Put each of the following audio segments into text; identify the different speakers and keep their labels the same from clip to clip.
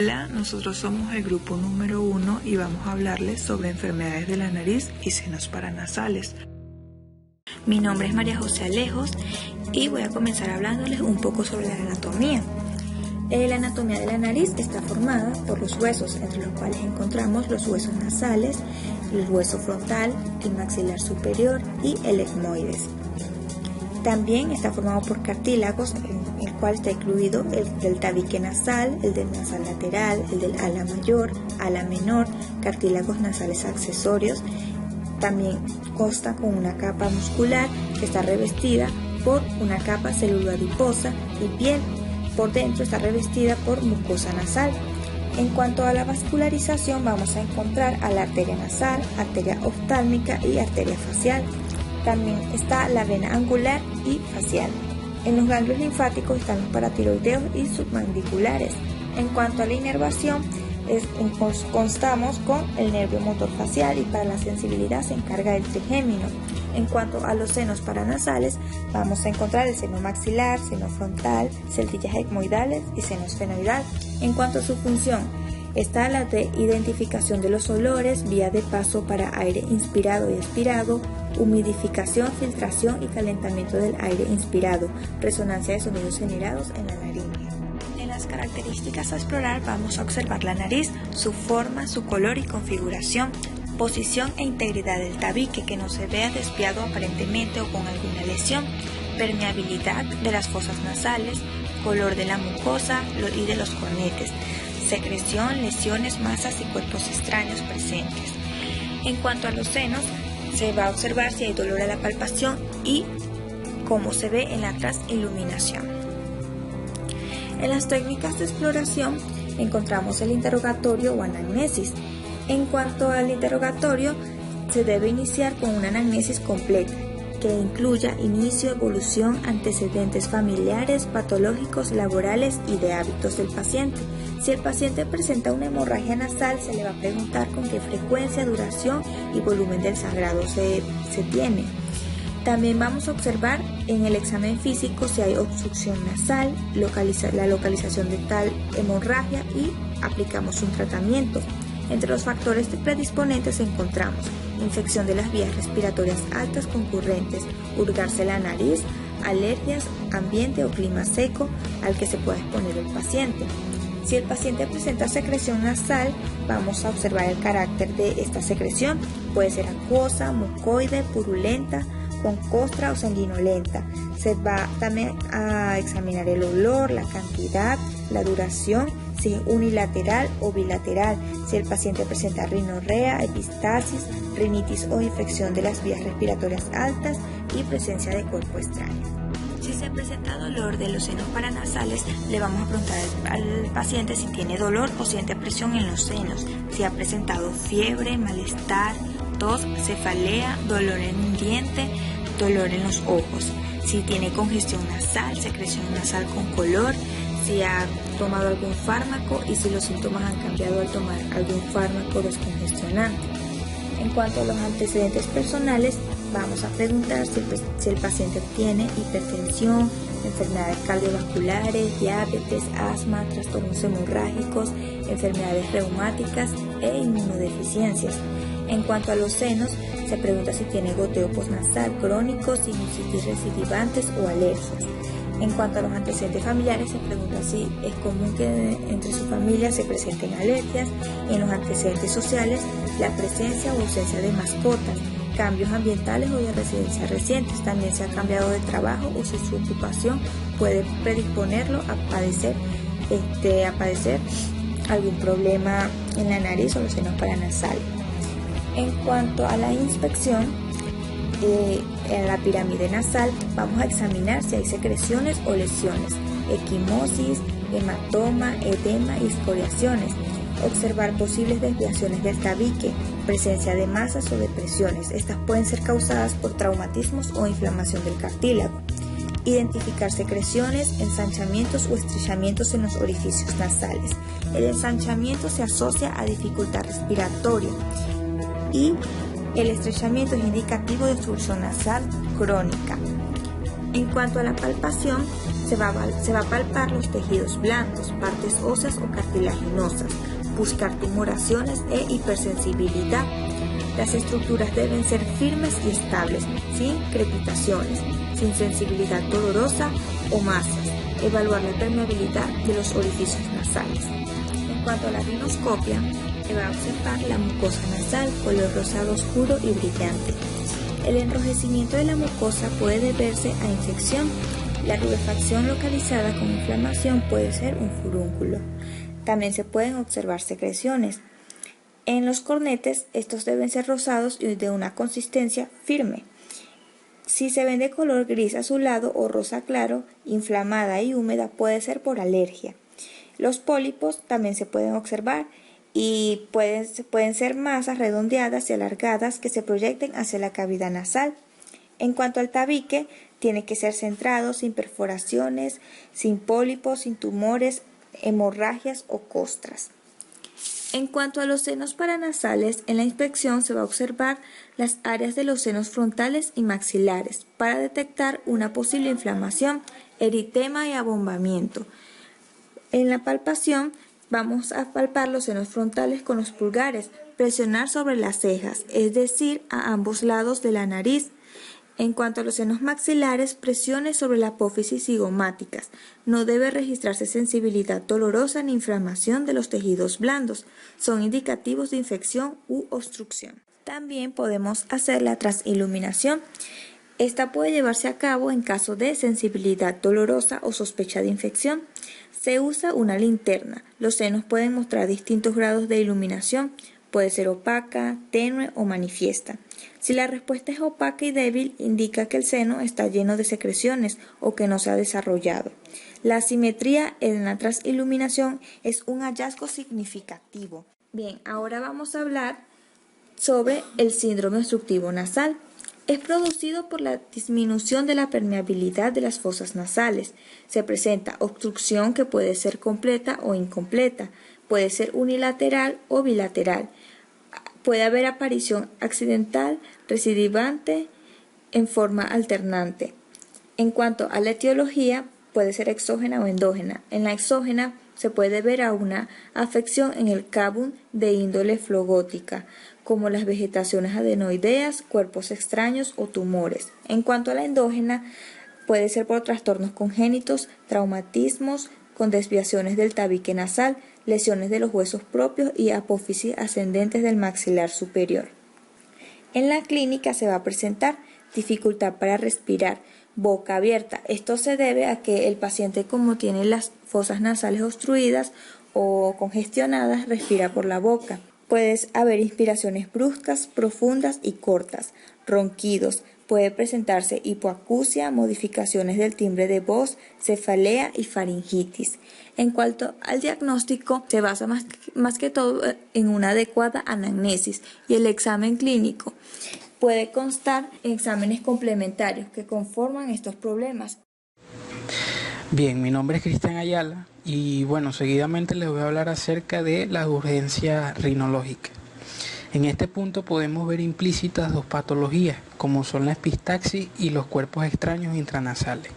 Speaker 1: Hola, nosotros somos el grupo número 1 y vamos a hablarles sobre enfermedades de la nariz y senos paranasales.
Speaker 2: Mi nombre es María José Alejos y voy a comenzar hablándoles un poco sobre la anatomía. La anatomía de la nariz está formada por los huesos, entre los cuales encontramos los huesos nasales, el hueso frontal, el maxilar superior y el etmoides. También está formado por cartílagos, en el cual está incluido el del tabique nasal, el del nasal lateral, el del ala mayor, ala menor, cartílagos nasales accesorios. También consta con una capa muscular que está revestida por una capa celuloadiposa y piel. Por dentro está revestida por mucosa nasal. En cuanto a la vascularización, vamos a encontrar a la arteria nasal, arteria oftálmica y arteria facial. También está la vena angular y facial. En los ganglios linfáticos están los paratiroideos y submandibulares. En cuanto a la inervación, constamos con el nervio motor facial y para la sensibilidad se encarga el trigémino. En cuanto a los senos paranasales, vamos a encontrar el seno maxilar, seno frontal, celtillas etmoidales y seno esfenoidal. En cuanto a su función, está la de identificación de los olores, vía de paso para aire inspirado y expirado, humidificación, filtración y calentamiento del aire inspirado, resonancia de sonidos generados en la nariz. En las características a explorar vamos a observar la nariz, su forma, su color y configuración, posición e integridad del tabique, que no se vea desviado aparentemente o con alguna lesión, permeabilidad de las fosas nasales, color de la mucosa y de los cornetes, secreción, lesiones, masas y cuerpos extraños presentes. En cuanto a los senos, se va a observar si hay dolor a la palpación y cómo se ve en la transiluminación. En las técnicas de exploración encontramos el interrogatorio o anamnesis. En cuanto al interrogatorio, se debe iniciar con una anamnesis completa, que incluya inicio, evolución, antecedentes familiares, patológicos, laborales y de hábitos del paciente. Si el paciente presenta una hemorragia nasal, se le va a preguntar con qué frecuencia, duración y volumen del sangrado se tiene. También vamos a observar en el examen físico si hay obstrucción nasal, la localización de tal hemorragia y aplicamos un tratamiento. Entre los factores predisponentes encontramos infección de las vías respiratorias altas concurrentes, hurgarse la nariz, alergias, ambiente o clima seco al que se puede exponer el paciente. Si el paciente presenta secreción nasal, vamos a observar el carácter de esta secreción. Puede ser acuosa, mucoide, purulenta, con costra o sanguinolenta. Se va también a examinar el olor, la cantidad, la duración, si unilateral o bilateral, si el paciente presenta rinorrea, epistasis, rinitis o infección de las vías respiratorias altas y presencia de cuerpo extraño. Si se presenta dolor de los senos paranasales, le vamos a preguntar al paciente si tiene dolor o siente presión en los senos, si ha presentado fiebre, malestar, tos, cefalea, dolor en un diente, dolor en los ojos, si tiene congestión nasal, secreción nasal con color, si ha tomado algún fármaco y si los síntomas han cambiado al tomar algún fármaco descongestionante. En cuanto a los antecedentes personales, vamos a preguntar si el paciente tiene hipertensión, enfermedades cardiovasculares, diabetes, asma, trastornos hemorrágicos, enfermedades reumáticas e inmunodeficiencias. En cuanto a los senos, se pregunta si tiene goteo postnasal crónico, sinusitis recidivantes o alergias. En cuanto a los antecedentes familiares, se pregunta si es común que entre su familia se presenten alergias, y en los antecedentes sociales, la presencia o ausencia de mascotas, cambios ambientales o de residencia recientes, también se ha cambiado de trabajo o si su ocupación puede predisponerlo a padecer algún problema en la nariz o los senos paranasales. En cuanto a la inspección, en la pirámide nasal vamos a examinar si hay secreciones o lesiones, equimosis, hematoma, edema y escoriaciones, observar posibles desviaciones del tabique, presencia de masas o depresiones. Estas pueden ser causadas por traumatismos o inflamación del cartílago. Identificar secreciones, ensanchamientos o estrechamientos en los orificios nasales. El ensanchamiento se asocia a dificultad respiratoria y el estrechamiento es indicativo de obstrucción nasal crónica. En cuanto a la palpación, se va a palpar los tejidos blandos, partes óseas o cartilaginosas, buscar tumoraciones e hipersensibilidad. Las estructuras deben ser firmes y estables, sin crepitaciones, sin sensibilidad dolorosa o masas. Evaluar la permeabilidad de los orificios nasales. En cuanto a la rinoscopia, se va a observar la mucosa nasal, color rosado oscuro y brillante. El enrojecimiento de la mucosa puede deberse a infección. La rubefacción localizada con inflamación puede ser un furúnculo. También se pueden observar secreciones. En los cornetes, estos deben ser rosados y de una consistencia firme. Si se ven de color gris azulado o rosa claro, inflamada y húmeda, puede ser por alergia. Los pólipos también se pueden observar y pueden ser masas redondeadas y alargadas que se proyecten hacia la cavidad nasal. En cuanto al tabique, tiene que ser centrado, sin perforaciones, sin pólipos, sin tumores, hemorragias o costras. En cuanto a los senos paranasales, en la inspección se va a observar las áreas de los senos frontales y maxilares para detectar una posible inflamación, eritema y abombamiento. En la palpación vamos a palpar los senos frontales con los pulgares, presionar sobre las cejas, es decir, a ambos lados de la nariz. En cuanto a los senos maxilares, presione sobre la apófisis cigomáticas. No debe registrarse sensibilidad dolorosa ni inflamación de los tejidos blandos. Son indicativos de infección u obstrucción. También podemos hacer la transiluminación. Esta puede llevarse a cabo en caso de sensibilidad dolorosa o sospecha de infección. Se usa una linterna. Los senos pueden mostrar distintos grados de iluminación. Puede ser opaca, tenue o manifiesta. Si la respuesta es opaca y débil, indica que el seno está lleno de secreciones o que no se ha desarrollado. La asimetría en la transiluminación es un hallazgo significativo. Bien, ahora vamos a hablar sobre el síndrome obstructivo nasal. Es producido por la disminución de la permeabilidad de las fosas nasales. Se presenta obstrucción que puede ser completa o incompleta, puede ser unilateral o bilateral. Puede haber aparición accidental, recidivante, en forma alternante. En cuanto a la etiología, puede ser exógena o endógena. En la exógena se puede deber a una afección en el cábun de índole flogótica, como las vegetaciones adenoideas, cuerpos extraños o tumores. En cuanto a la endógena, puede ser por trastornos congénitos, traumatismos, con desviaciones del tabique nasal, lesiones de los huesos propios y apófisis ascendentes del maxilar superior. En la clínica se va a presentar dificultad para respirar, boca abierta. Esto se debe a que el paciente, como tiene las fosas nasales obstruidas o congestionadas, respira por la boca. Puede haber inspiraciones bruscas, profundas y cortas, ronquidos. Puede presentarse hipoacusia, modificaciones del timbre de voz, cefalea y faringitis. En cuanto al diagnóstico, se basa más que todo en una adecuada anamnesis y el examen clínico. Puede constar en exámenes complementarios que conforman estos problemas.
Speaker 3: Bien, mi nombre es Cristian Ayala y seguidamente les voy a hablar acerca de la urgencia rinológica. En este punto podemos ver implícitas dos patologías, como son la epistaxis y los cuerpos extraños intranasales.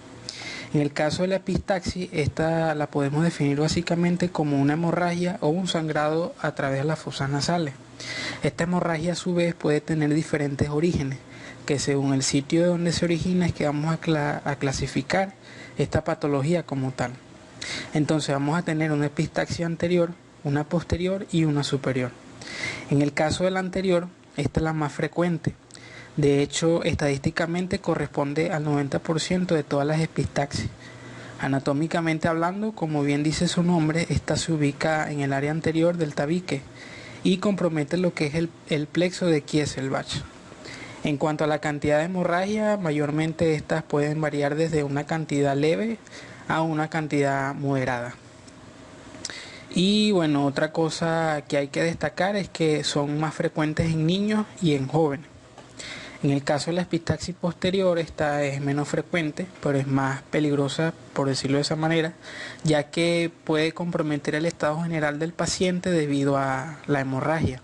Speaker 3: En el caso de la epistaxis, esta la podemos definir básicamente como una hemorragia o un sangrado a través de las fosas nasales. Esta hemorragia a su vez puede tener diferentes orígenes, que según el sitio de donde se origina es que vamos a clasificar esta patología como tal. Entonces vamos a tener una epistaxis anterior, una posterior y una superior. En el caso de la anterior, esta es la más frecuente. De hecho, estadísticamente corresponde al 90% de todas las epistaxis. Anatómicamente hablando, como bien dice su nombre, esta se ubica en el área anterior del tabique y compromete lo que es el plexo de Kieselbach. En cuanto a la cantidad de hemorragia, mayormente estas pueden variar desde una cantidad leve a una cantidad moderada. Y otra cosa que hay que destacar es que son más frecuentes en niños y en jóvenes. En el caso de la epistaxis posterior, esta es menos frecuente, pero es más peligrosa, por decirlo de esa manera, ya que puede comprometer el estado general del paciente debido a la hemorragia.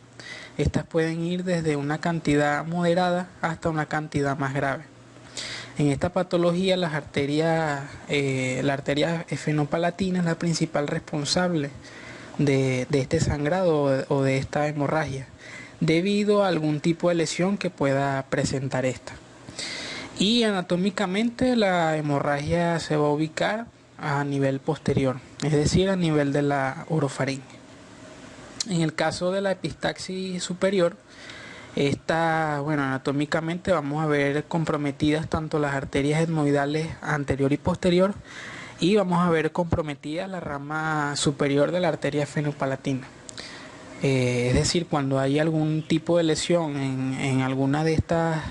Speaker 3: Estas pueden ir desde una cantidad moderada hasta una cantidad más grave. En esta patología la arteria esfenopalatina es la principal responsable de este sangrado o de esta hemorragia, debido a algún tipo de lesión que pueda presentar esta. Y anatómicamente la hemorragia se va a ubicar a nivel posterior, es decir, a nivel de la orofaringe. En el caso de la epistaxis superior, anatómicamente vamos a ver comprometidas tanto las arterias etmoidales anterior y posterior, y vamos a ver comprometida la rama superior de la arteria esfenopalatina. Es decir, cuando hay algún tipo de lesión en alguna de estas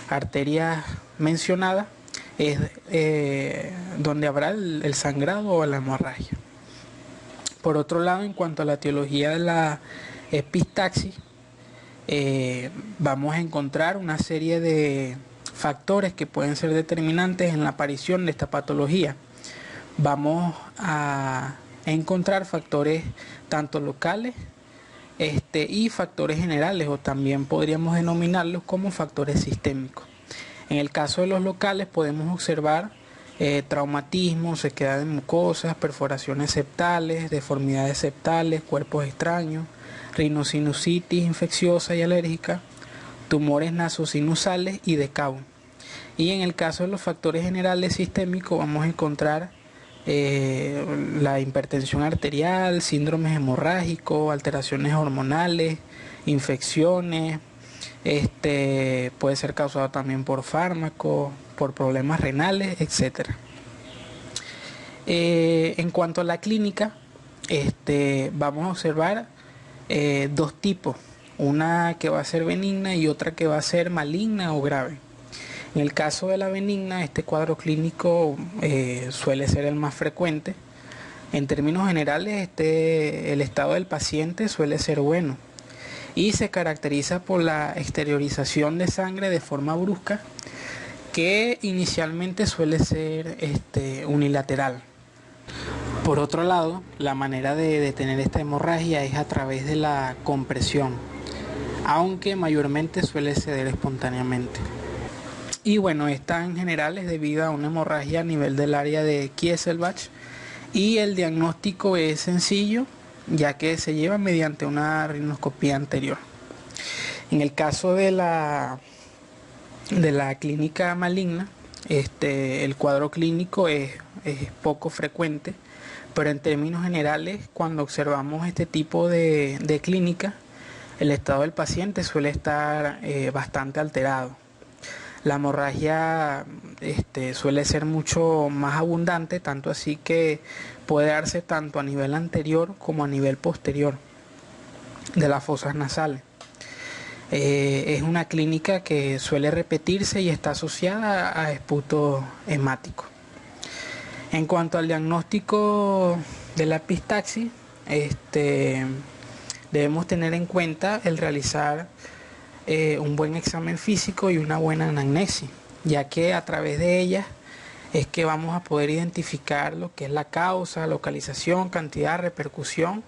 Speaker 3: arterias mencionadas, es donde habrá el sangrado o la hemorragia. Por otro lado, en cuanto a la etiología de la epistaxis, vamos a encontrar una serie de factores que pueden ser determinantes en la aparición de esta patología. Vamos a encontrar factores tanto locales y factores generales, o también podríamos denominarlos como factores sistémicos. En el caso de los locales podemos observar traumatismo, sequedad de mucosas, perforaciones septales, deformidades septales, cuerpos extraños, rinosinusitis infecciosa y alérgica, tumores nasosinusales y de Cabo. Y en el caso de los factores generales sistémicos vamos a encontrar la hipertensión arterial, síndromes hemorrágicos, alteraciones hormonales, infecciones, puede ser causado también por fármacos, por problemas renales, etc. En cuanto a la clínica, vamos a observar dos tipos, una que va a ser benigna y otra que va a ser maligna o grave. En el caso de la benigna, este cuadro clínico suele ser el más frecuente. En términos generales, el estado del paciente suele ser bueno y se caracteriza por la exteriorización de sangre de forma brusca, que inicialmente suele ser unilateral. Por otro lado, la manera de detener esta hemorragia es a través de la compresión, aunque mayormente suele ceder espontáneamente. Y bueno, esta en general es debido a una hemorragia a nivel del área de Kieselbach, y el diagnóstico es sencillo, ya que se lleva mediante una rinoscopía anterior. En el caso de la clínica maligna, el cuadro clínico es poco frecuente, pero en términos generales, cuando observamos este tipo de clínica, el estado del paciente suele estar bastante alterado. La hemorragia suele ser mucho más abundante, tanto así que puede darse tanto a nivel anterior como a nivel posterior de las fosas nasales. Es una clínica que suele repetirse y está asociada a esputo hemático. En cuanto al diagnóstico de la epistaxis, debemos tener en cuenta el realizar un buen examen físico y una buena anamnesis, ya que a través de ellas es que vamos a poder identificar lo que es la causa, localización, cantidad, repercusión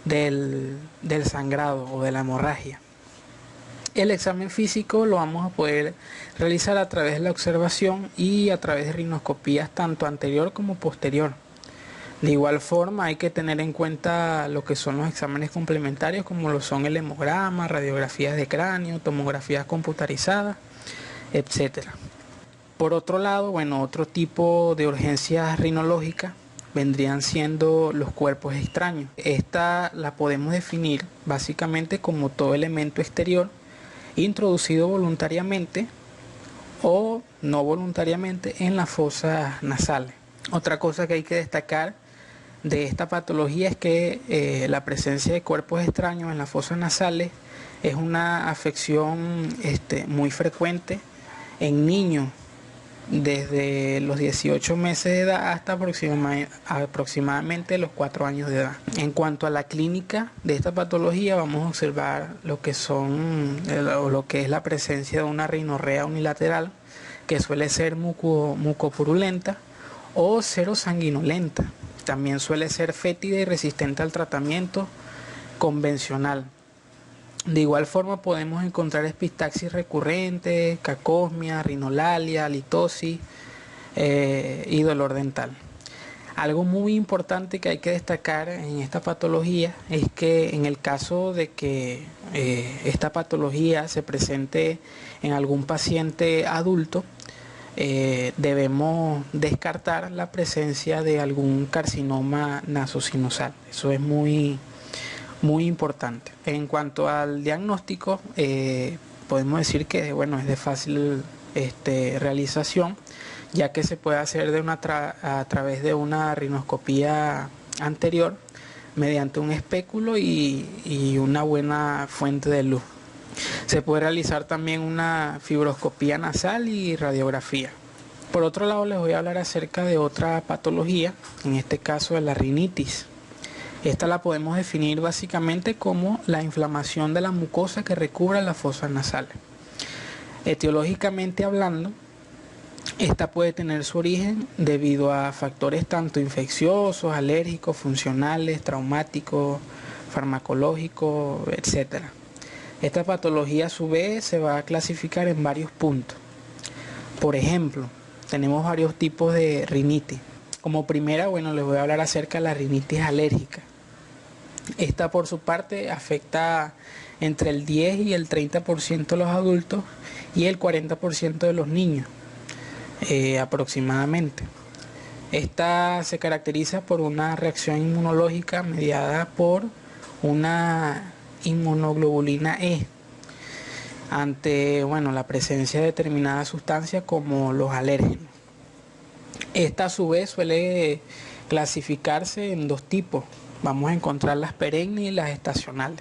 Speaker 3: del sangrado o de la hemorragia. El examen físico lo vamos a poder realizar a través de la observación y a través de rinoscopías tanto anterior como posterior. De igual forma hay que tener en cuenta lo que son los exámenes complementarios, como lo son el hemograma, radiografías de cráneo, tomografías computarizadas, etc. Por otro lado, otro tipo de urgencias rinológicas vendrían siendo los cuerpos extraños. Esta la podemos definir básicamente como todo elemento exterior introducido voluntariamente o no voluntariamente en las fosas nasales. Otra cosa que hay que destacar de esta patología es que la presencia de cuerpos extraños en las fosas nasales es una afección muy frecuente en niños desde los 18 meses de edad hasta aproximadamente los 4 años de edad. En cuanto a la clínica de esta patología, vamos a observar lo que es la presencia de una rinorrea unilateral, que suele ser mucopurulenta o serosanguinolenta. También suele ser fétida y resistente al tratamiento convencional. De igual forma podemos encontrar epistaxis recurrente, cacosmia, rinolalia, halitosis y dolor dental. Algo muy importante que hay que destacar en esta patología es que en el caso de que esta patología se presente en algún paciente adulto, debemos descartar la presencia de algún carcinoma nasosinusal. Eso es muy importante. En cuanto al diagnóstico, podemos decir que es de fácil realización, ya que se puede hacer a través de una rinoscopía anterior mediante un espéculo y una buena fuente de luz. Se puede realizar también una fibroscopía nasal y radiografía. Por otro lado, les voy a hablar acerca de otra patología, en este caso de la rinitis. Esta la podemos definir básicamente como la inflamación de la mucosa que recubre las fosas nasales. Etiológicamente hablando, esta puede tener su origen debido a factores tanto infecciosos, alérgicos, funcionales, traumáticos, farmacológicos, etc. Esta patología a su vez se va a clasificar en varios puntos. Por ejemplo, tenemos varios tipos de rinitis. Como primera, les voy a hablar acerca de la rinitis alérgica. Esta por su parte afecta entre el 10 y el 30% de los adultos y el 40% de los niños. Aproximadamente. Esta se caracteriza por una reacción inmunológica mediada por una inmunoglobulina E ante la presencia de determinadas sustancias como los alérgenos. Esta a su vez suele clasificarse en dos tipos. Vamos a encontrar las perennes y las estacionales.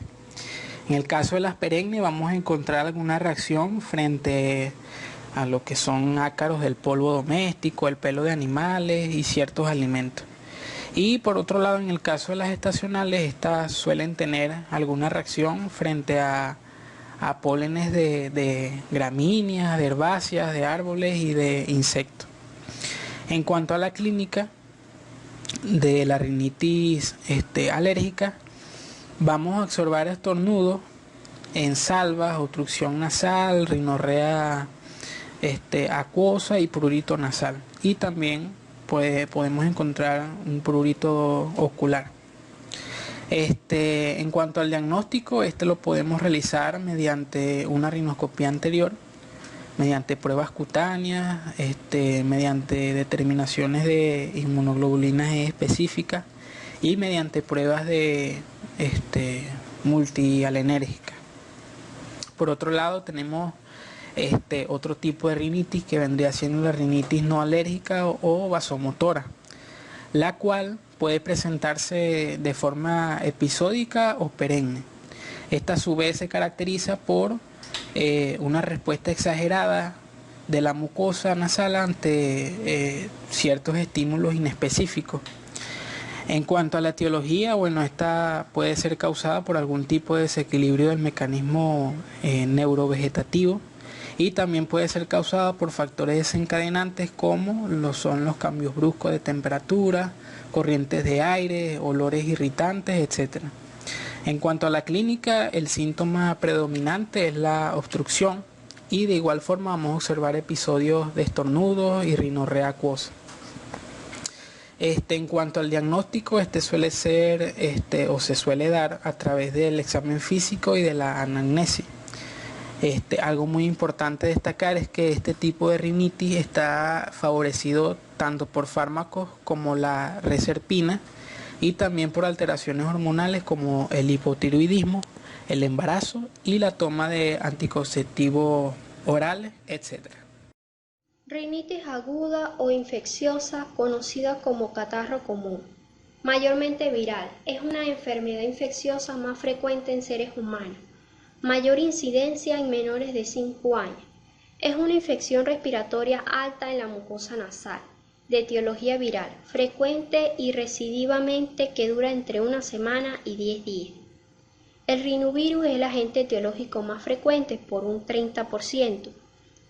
Speaker 3: En el caso de las perennes vamos a encontrar alguna reacción frente a lo que son ácaros del polvo doméstico, el pelo de animales y ciertos alimentos. Y por otro lado, en el caso de las estacionales, estas suelen tener alguna reacción frente a pólenes de gramíneas, de herbáceas, de árboles y de insectos. En cuanto a la clínica de la rinitis alérgica, vamos a observar estornudos en salvas, obstrucción nasal, rinorrea acuosa y prurito nasal, y también podemos encontrar un prurito ocular. En cuanto al diagnóstico, lo podemos realizar mediante una rinoscopía anterior, mediante pruebas cutáneas, mediante determinaciones de inmunoglobulinas específicas y mediante pruebas de multialenérgicas. Por otro lado, tenemos otro tipo de rinitis que vendría siendo la rinitis no alérgica o vasomotora, la cual puede presentarse de forma episódica o perenne. Esta a su vez se caracteriza por una respuesta exagerada de la mucosa nasal ante ciertos estímulos inespecíficos. En cuanto a la etiología, esta puede ser causada por algún tipo de desequilibrio del mecanismo neurovegetativo, y también puede ser causada por factores desencadenantes como lo son los cambios bruscos de temperatura, corrientes de aire, olores irritantes, etc. En cuanto a la clínica, el síntoma predominante es la obstrucción, y de igual forma vamos a observar episodios de estornudos y rinorrea acuosa. En cuanto al diagnóstico, suele ser o se suele dar a través del examen físico y de la anamnesis. Algo muy importante destacar es que este tipo de rinitis está favorecido tanto por fármacos como la reserpina, y también por alteraciones hormonales como el hipotiroidismo, el embarazo y la toma de anticonceptivos orales, etc.
Speaker 4: Rinitis aguda o infecciosa, conocida como catarro común, mayormente viral, es una enfermedad infecciosa más frecuente en seres humanos, mayor incidencia en menores de 5 años. Es una infección respiratoria alta en la mucosa nasal, de etiología viral, frecuente y recidivamente, que dura entre una semana y 10 días. El rinovirus es el agente etiológico más frecuente por un 30%,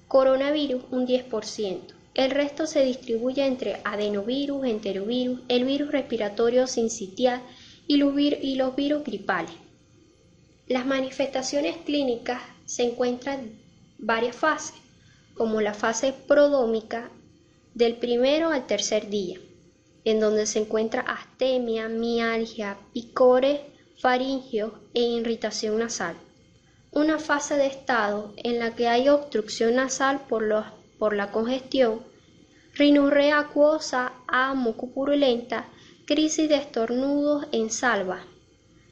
Speaker 4: coronavirus un 10%. El resto se distribuye entre adenovirus, enterovirus, el virus respiratorio sincitial y los virus gripales. Las manifestaciones clínicas se encuentran en varias fases, como la fase prodómica del primero al tercer día, en donde se encuentra astemia, mialgia, picores faringeos e irritación nasal. Una fase de estado en la que hay obstrucción nasal por la congestión, rinorrea acuosa a mucopurulenta, crisis de estornudos en salva.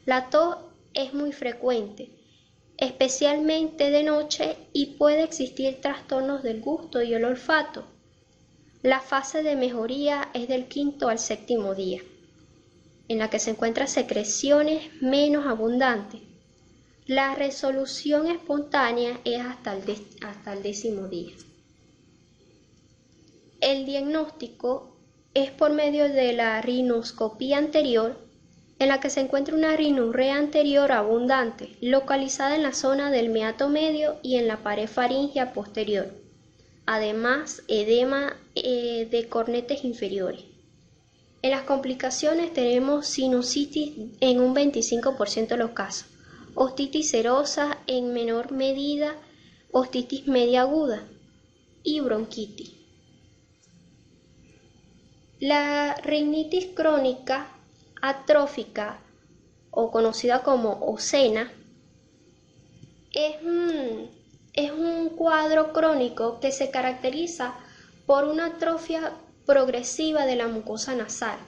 Speaker 4: La tos es muy frecuente, especialmente de noche, y puede existir trastornos del gusto y el olfato. La fase de mejoría es del quinto al séptimo día, en la que se encuentran secreciones menos abundantes. La resolución espontánea es hasta el 10º día. El diagnóstico es por medio de la rinoscopía anterior, en la que se encuentra una rinorrea anterior abundante, localizada en la zona del meato medio y en la pared faríngea posterior. Además, edema de cornetes inferiores. En las complicaciones tenemos sinusitis en un 25% de los casos, ostitis serosa en menor medida, ostitis media aguda y bronquitis. La rinitis crónica atrófica, o conocida como ocena, es un cuadro crónico que se caracteriza por una atrofia progresiva de la mucosa nasal,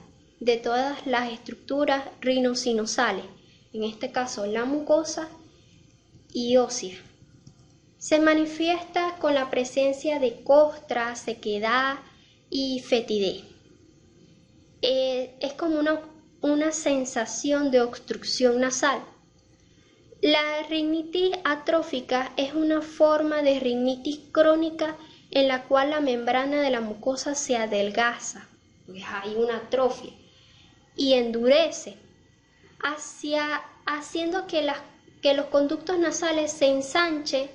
Speaker 4: de todas las estructuras rinosinusales, en este caso la mucosa y ósea. Se manifiesta con la presencia de costra, sequedad y fetidez. Es como una sensación de obstrucción nasal. La rinitis atrófica es una forma de rinitis crónica en la cual la membrana de la mucosa se adelgaza, pues hay una atrofia, y endurece, haciendo que los conductos nasales se ensanchen,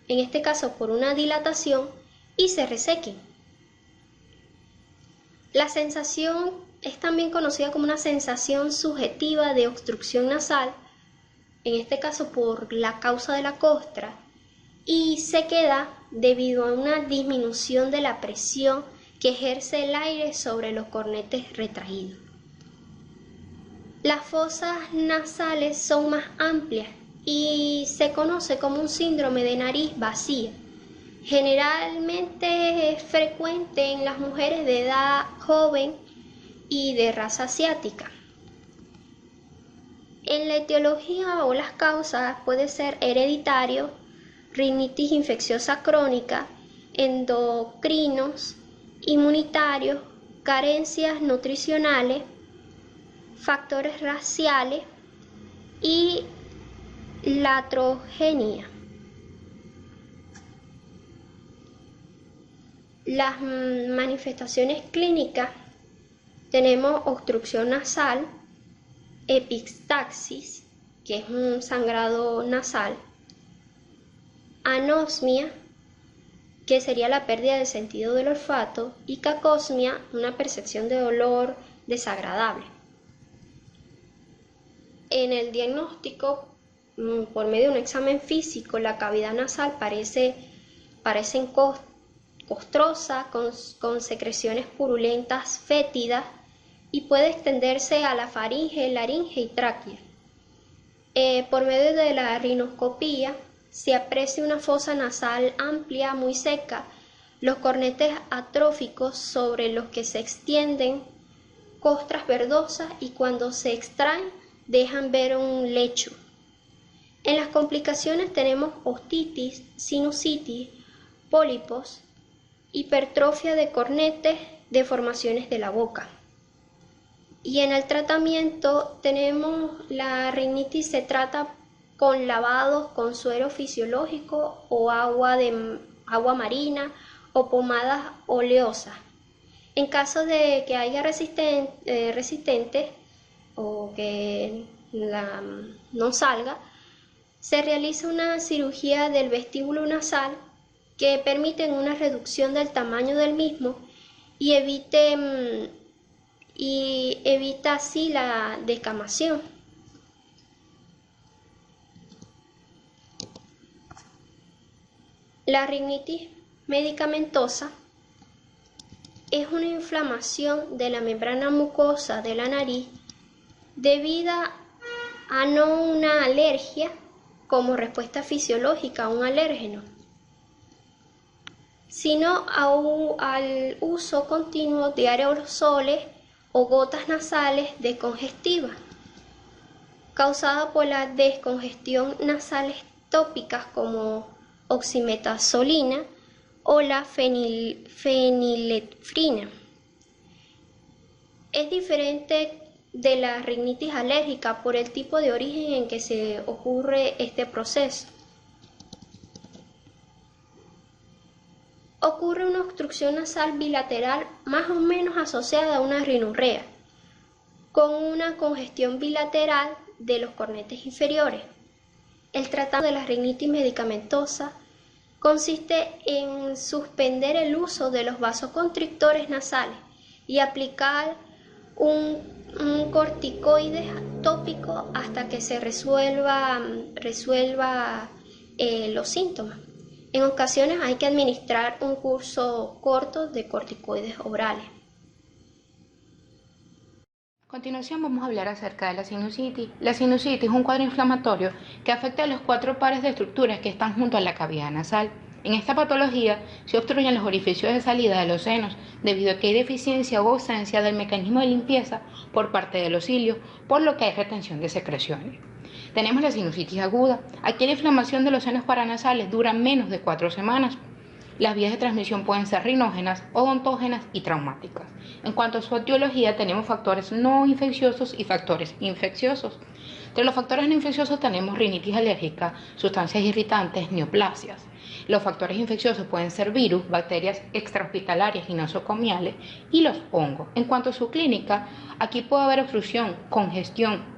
Speaker 4: en este caso por una dilatación, y se resequen. La sensación es también conocida como una sensación subjetiva de obstrucción nasal, en este caso por la causa de la costra, y sequedad debido a una disminución de la presión que ejerce el aire sobre los cornetes retraídos. Las fosas nasales son más amplias y se conoce como un síndrome de nariz vacía. Generalmente es frecuente en las mujeres de edad joven y de raza asiática. En la etiología o las causas puede ser hereditario, rinitis infecciosa crónica, endocrinos, inmunitarios, carencias nutricionales, factores raciales y iatrogenia. Las manifestaciones clínicas tenemos obstrucción nasal, epistaxis, que es un sangrado nasal, anosmia, que sería la pérdida del sentido del olfato, y cacosmia, una percepción de olor desagradable. En el diagnóstico, por medio de un examen físico, la cavidad nasal parece costrosa, con secreciones purulentas fétidas, y puede extenderse a la faringe, laringe y tráquea. Por medio de la rinoscopía se aprecia una fosa nasal amplia, muy seca, los cornetes atróficos sobre los que se extienden costras verdosas, y cuando se extraen dejan ver un lecho. En las complicaciones tenemos ostitis, sinusitis, pólipos, hipertrofia de cornetes, deformaciones de la boca. Y en el tratamiento tenemos la rinitis, se trata con lavados con suero fisiológico o agua marina o pomadas oleosas. En caso de que haya resistente o que no salga, se realiza una cirugía del vestíbulo nasal que permite una reducción del tamaño del mismo y evita así la descamación. La rinitis medicamentosa es una inflamación de la membrana mucosa de la nariz debida a no una alergia como respuesta fisiológica a un alérgeno, sino al uso continuo de aerosoles o gotas nasales descongestivas, causada por la descongestión nasales tópicas como oximetazolina o la fenilefrina. Es diferente de la rinitis alérgica por el tipo de origen en que se ocurre este proceso. Ocurre una obstrucción nasal bilateral más o menos asociada a una rinorrea, con una congestión bilateral de los cornetes inferiores. El tratamiento de la rinitis medicamentosa consiste en suspender el uso de los vasoconstrictores nasales y aplicar un corticoide tópico hasta que se resuelva los síntomas. En ocasiones hay que administrar un curso corto de corticoides orales.
Speaker 5: A continuación vamos a hablar acerca de la sinusitis. La sinusitis es un cuadro inflamatorio que afecta a los 4 pares de estructuras que están junto a la cavidad nasal. En esta patología se obstruyen los orificios de salida de los senos debido a que hay deficiencia o ausencia del mecanismo de limpieza por parte de los cilios, por lo que hay retención de secreciones. Tenemos la sinusitis aguda. Aquí la inflamación de los senos paranasales dura menos de 4 semanas. Las vías de transmisión pueden ser rinógenas, odontógenas y traumáticas. En cuanto a su etiología, tenemos factores no infecciosos y factores infecciosos. Entre los factores no infecciosos tenemos rinitis alérgica, sustancias irritantes, neoplasias. Los factores infecciosos pueden ser virus, bacterias extrahospitalarias y nosocomiales y los hongos. En cuanto a su clínica, aquí puede haber obstrucción, congestión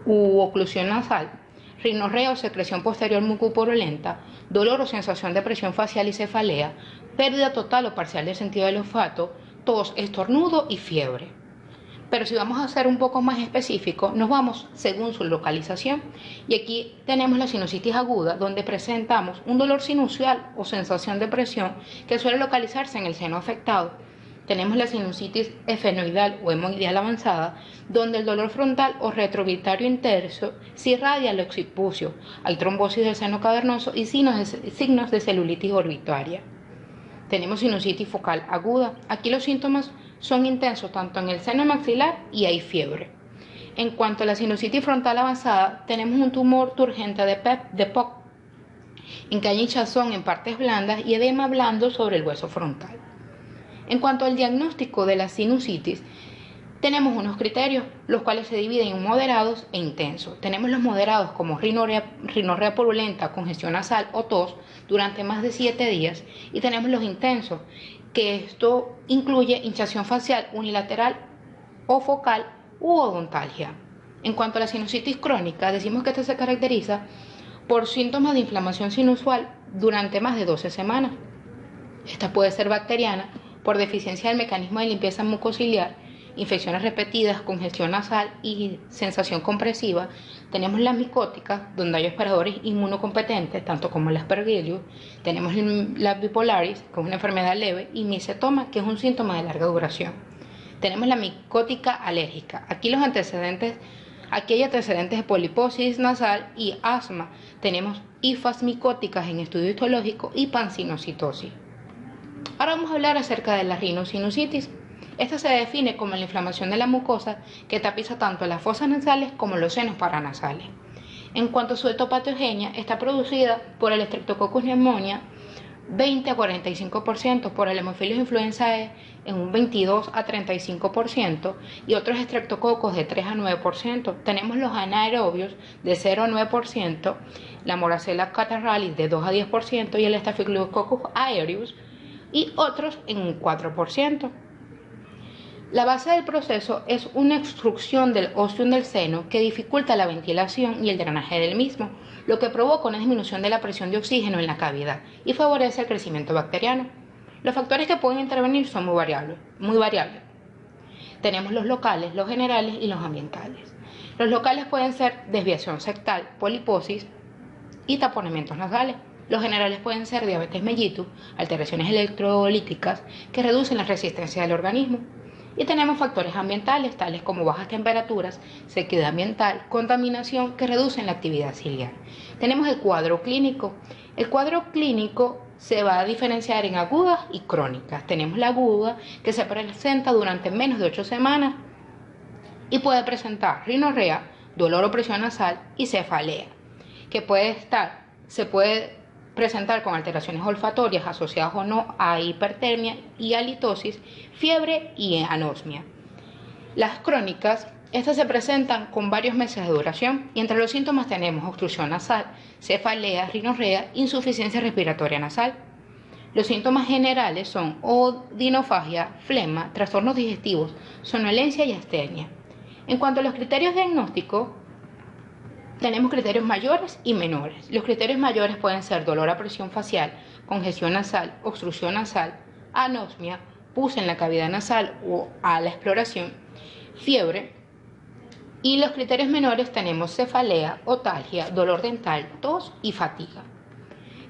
Speaker 5: u oclusión nasal, rinorrea o secreción posterior mucopurulenta, dolor o sensación de presión facial y cefalea, pérdida total o parcial del sentido del olfato, tos, estornudo y fiebre. Pero si vamos a ser un poco más específico, nos vamos según su localización. Y aquí tenemos la sinusitis aguda, donde presentamos un dolor sinusial o sensación de presión que suele localizarse en el seno afectado. Tenemos la sinusitis esfenoidal o hemoideal avanzada, donde el dolor frontal o retrovirtario intenso se irradia al occipucio, al trombosis del seno cavernoso y signos de celulitis orbitaria. Tenemos sinusitis focal aguda. Aquí los síntomas son intensos tanto en el seno maxilar y hay fiebre. En cuanto a la sinusitis frontal avanzada, tenemos un tumor turgente de POC, en que hay hinchazón en partes blandas y edema blando sobre el hueso frontal. En cuanto al diagnóstico de la sinusitis, tenemos unos criterios, los cuales se dividen en moderados e intensos. Tenemos los moderados como rinorrea purulenta, congestión nasal o tos durante más de 7 días. Y tenemos los intensos, que esto incluye hinchazón facial unilateral o focal u odontalgia. En cuanto a la sinusitis crónica, decimos que esta se caracteriza por síntomas de inflamación sinusal durante más de 12 semanas. Esta puede ser bacteriana por deficiencia del mecanismo de limpieza mucociliar, infecciones repetidas, congestión nasal y sensación compresiva. Tenemos las micóticas, donde hay hospedadores inmunocompetentes, tanto como el Aspergillus. Tenemos la bipolaris, que es una enfermedad leve, y micetoma, que es un síntoma de larga duración. Tenemos la micótica alérgica. Aquí hay antecedentes de poliposis nasal y asma. Tenemos hifas micóticas en estudio histológico y pansinocitosis. Ahora vamos a hablar acerca de la rinosinusitis. Esta se define como la inflamación de la mucosa que tapiza tanto las fosas nasales como los senos paranasales. En cuanto a su etopatogenia, está producida por el Streptococcus pneumoniae 20 a 45%, por el Haemophilus influenzae en un 22 a 35% y otros estreptococos de 3 a 9%. Tenemos los anaerobios de 0 a 9%, la Moracella catarrhalis de 2 a 10% y el Staphylococcus aureus y otros en un 4%. La base del proceso es una obstrucción del ostium del seno que dificulta la ventilación y el drenaje del mismo, lo que provoca una disminución de la presión de oxígeno en la cavidad y favorece el crecimiento bacteriano. Los factores que pueden intervenir son muy variables. Tenemos los locales, los generales y los ambientales. Los locales pueden ser desviación septal, poliposis y taponamientos nasales. Los generales pueden ser diabetes mellitus, alteraciones electrolíticas que reducen la resistencia del organismo. Y tenemos factores ambientales tales como bajas temperaturas, sequedad ambiental, contaminación que reducen la actividad ciliar. Tenemos el cuadro clínico. El cuadro clínico se va a diferenciar en agudas y crónicas. Tenemos la aguda que se presenta durante menos de 8 semanas y puede presentar rinorrea, dolor o presión nasal y cefalea, que se puede presentar con alteraciones olfatorias asociadas o no a hipertermia y halitosis, fiebre y anosmia. Las crónicas, estas se presentan con varios meses de duración y entre los síntomas tenemos obstrucción nasal, cefalea, rinorrea, insuficiencia respiratoria nasal. Los síntomas generales son odinofagia, flema, trastornos digestivos, somnolencia y astenia. En cuanto a los criterios diagnósticos, tenemos criterios mayores y menores. Los criterios mayores pueden ser dolor a presión facial, congestión nasal, obstrucción nasal, anosmia, pus en la cavidad nasal o a la exploración, fiebre. Y los criterios menores tenemos cefalea, otalgia, dolor dental, tos y fatiga.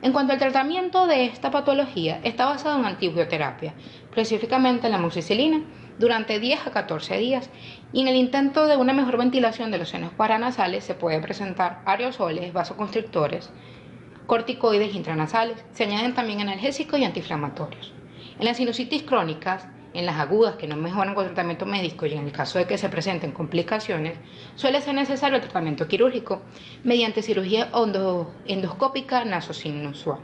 Speaker 5: En cuanto al tratamiento de esta patología, está basado en antibioterapia, específicamente la amoxicilina, durante 10 a 14 días, y en el intento de una mejor ventilación de los senos paranasales se puede presentar aerosoles, vasoconstrictores, corticoides intranasales. Se añaden también analgésicos y antiinflamatorios. En las sinusitis crónicas, en las agudas que no mejoran con tratamiento médico y en el caso de que se presenten complicaciones, suele ser necesario el tratamiento quirúrgico mediante cirugía endoscópica nasosinusal.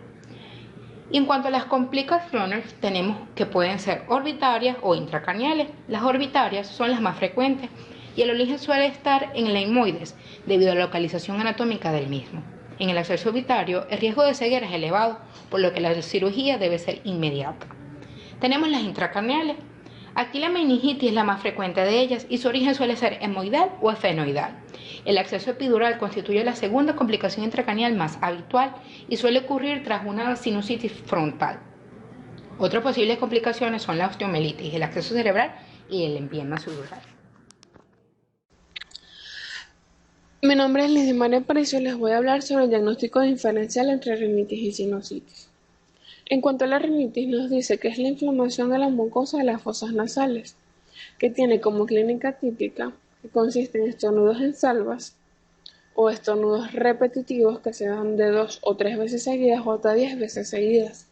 Speaker 5: Y en cuanto a las complicaciones, tenemos que pueden ser orbitarias o intracraneales. Las orbitarias son las más frecuentes y el origen suele estar en la etmoides debido a la localización anatómica del mismo. En el acceso orbitario, el riesgo de ceguera es elevado, por lo que la cirugía debe ser inmediata. Tenemos las intracraneales. Aquí la meningitis es la más frecuente de ellas y su origen suele ser hemoidal o esfenoidal. El acceso epidural constituye la segunda complicación intracraneal más habitual y suele ocurrir tras una sinusitis frontal. Otras posibles complicaciones son la osteomelitis, el acceso cerebral y el empiema sudoral.
Speaker 6: Mi nombre es Liz María Aparicio y les voy a hablar sobre el diagnóstico diferencial entre rinitis y sinusitis. En cuanto a la rinitis, nos dice que es la inflamación de la mucosa de las fosas nasales, que tiene como clínica típica que consiste en estornudos en salvas o estornudos repetitivos que se dan de 2 o 3 veces seguidas o hasta 10 veces seguidas,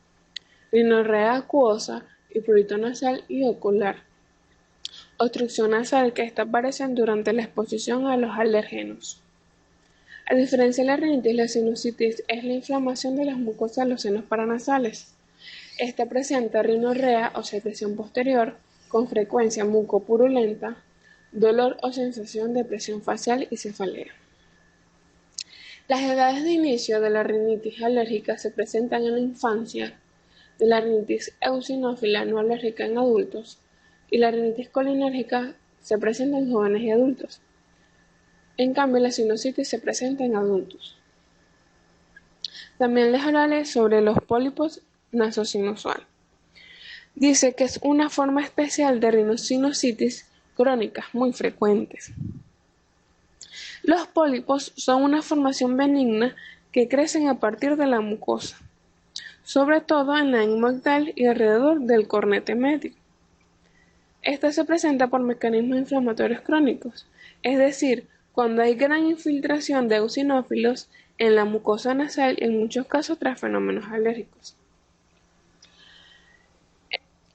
Speaker 6: rinorrea acuosa y prurito nasal y ocular, obstrucción nasal que esta aparece durante la exposición a los alérgenos. A diferencia de la rinitis, la sinusitis es la inflamación de las mucosas de los senos paranasales. Esta presenta rinorrea o secreción posterior, con frecuencia mucopurulenta, dolor o sensación de presión facial y cefalea. Las edades de inicio de la rinitis alérgica se presentan en la infancia, de la rinitis eosinófila no alérgica en adultos y la rinitis colinérgica se presenta en jóvenes y adultos. En cambio, la sinusitis se presenta en adultos. También les hablaré sobre los pólipos nasosinusal. Dice que es una forma especial de rinosinusitis crónicas muy frecuentes. Los pólipos son una formación benigna que crecen a partir de la mucosa, sobre todo en la etmoidal y alrededor del cornete medio. Esta se presenta por mecanismos inflamatorios crónicos, es decir, cuando hay gran infiltración de eosinófilos en la mucosa nasal y en muchos casos tras fenómenos alérgicos.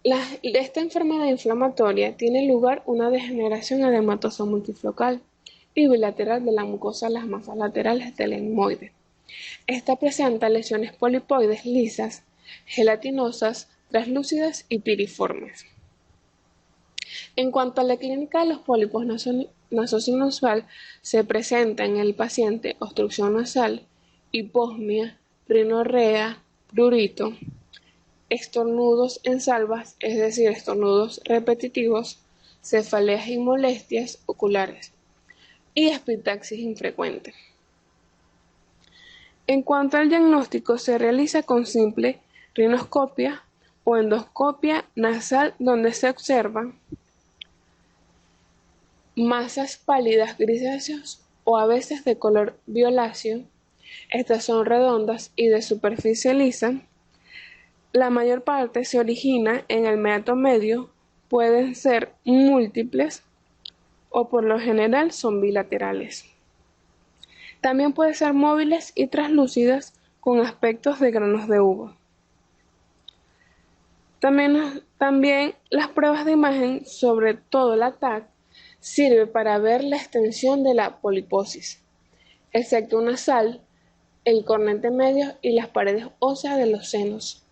Speaker 6: Esta enfermedad inflamatoria tiene lugar una degeneración edematosa multifocal y bilateral de la mucosa de las masas laterales del etmoide. Esta presenta lesiones polipoides lisas, gelatinosas, translúcidas y piriformes. En cuanto a la clínica de los pólipos nasosinusal, se presenta en el paciente obstrucción nasal, hiposmia, rinorrea, prurito, estornudos en salvas, es decir, estornudos repetitivos, cefaleas y molestias oculares, y epistaxis infrecuente. En cuanto al diagnóstico, se realiza con simple rinoscopia o endoscopia nasal donde se observan masas pálidas grisáceas o a veces de color violáceo Estas son redondas y de superficie lisa. La mayor parte se origina en el meato medio, pueden ser múltiples o por lo general son bilaterales. También pueden ser móviles y translúcidas con aspectos de granos de uva. También las pruebas de imagen, sobre todo la TAC, sirve para ver la extensión de la poliposis, el septo nasal, el cornete medio y las paredes óseas de los senos.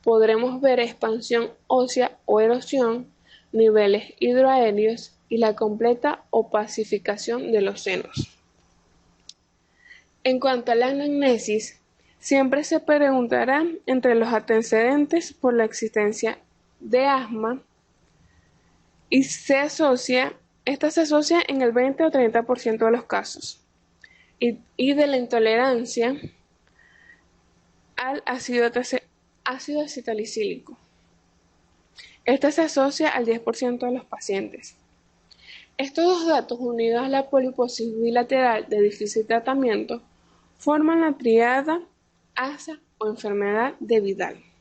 Speaker 6: Podremos ver expansión ósea o erosión, niveles hidroaéreos y la completa opacificación de los senos. En cuanto a la anamnesis, siempre se preguntará entre los antecedentes por la existencia de asma y esta se asocia en el 20 o 30% de los casos, y de la intolerancia al ácido acetalicílico. Esta se asocia al 10% de los pacientes. Estos dos datos, unidos a la poliposis bilateral de difícil tratamiento, forman la tríada ASA o enfermedad de Vidal.